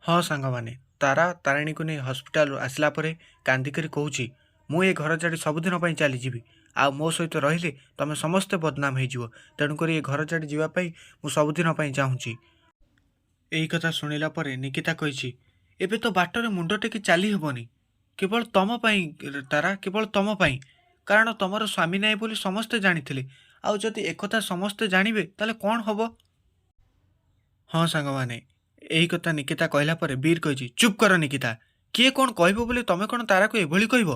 हाँ सांगमाने तारा तारिणी को नहीं हॉस्पिटल आसला परे कांदिकी कहूँ मु ए घर छाड़ी सबुदिन चलीजी आ मो सहित रहिले तुम समस्ते बदनाम हो तेणुक ये घर छाड़ी जावाई मुझ सबुदिन चाहूँगी। यही कथा शुणिला परे निकिता कही एबे तो बाटर मुंड टेकी चली हेबनी केवल तुम तारा केवल तुम कारण तुमर स्वामी नाई बोली समस्ते जानी आउ जदि एकथा समस्ते जानवे ताले कौन हम। हाँ सांगमाने यही कथा निकिता कहला परे वीर कही चुप कर निकिता किए कौन कहबो बोली तमे कौन तारा को एभली कहबो।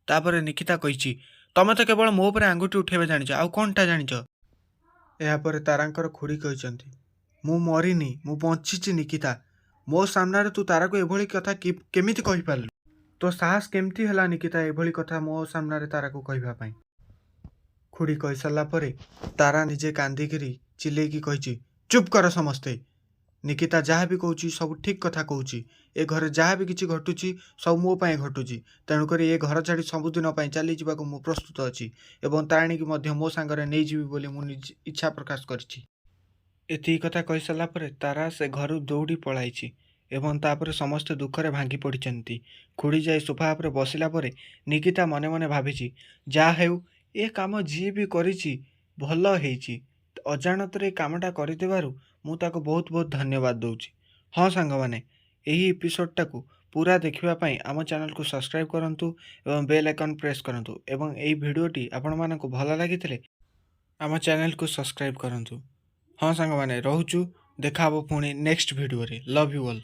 तापर निकिता कही तमे तो केवल मो पर आंगुठी उठेबा जानिछ आउ कौनटा जानिछ। यापर तारांकर खुड़ी कहते मु मरिनी मु बंची निकिता मो सामने तू तारा को एभली कथा केमिति कहि पारलु तो साहस केमती हला निकिता एभली कथा मो सामने तारा को कहबा पई। खुड़ी कही सारा परे तारा निजे कांदिकी चिल्लेकी कही चुप कर समस्ते निकिता जहाँ भी कहूँ सब ठीक कथा कहूँ ए घर जहाँ भी किसी घटुची सब मो पाए घटुची तेणुक ये घर छाड़ी सबुदिन चली जावाक मु प्रस्तुत अच्छी एवं तारिणी की मो सांगरे नहीं जीवी बोली मु इच्छा प्रकाश करछि। एति कथा कही सारा परे तारा से घर दौड़ी पलाई एवं तापर समस्त दुखरे भांगी पड़ती। खुड़ी जाए सोफा पर बसिला परे निकिता मने मने भाभी जा हेउ ए काम जी भी करिछि भल हेइछि अजाणत कामटा करदेबारु मु ताको बहुत बहुत धन्यवाद दूची। हाँ सांग माने यही एपिसोडटा को पूरा देखिबा आम चैनल को सब्सक्राइब करंतु एवं बेल आइकन प्रेस करंतु एवं एही भिडियोटी आपण मानकु भल लागिथिले आम चैनल को सब्सक्राइब करंतु। हाँ सांग माने रहूचु देखा हबो पुणी नेक्स्ट भिडियो रे लव यू ऑल।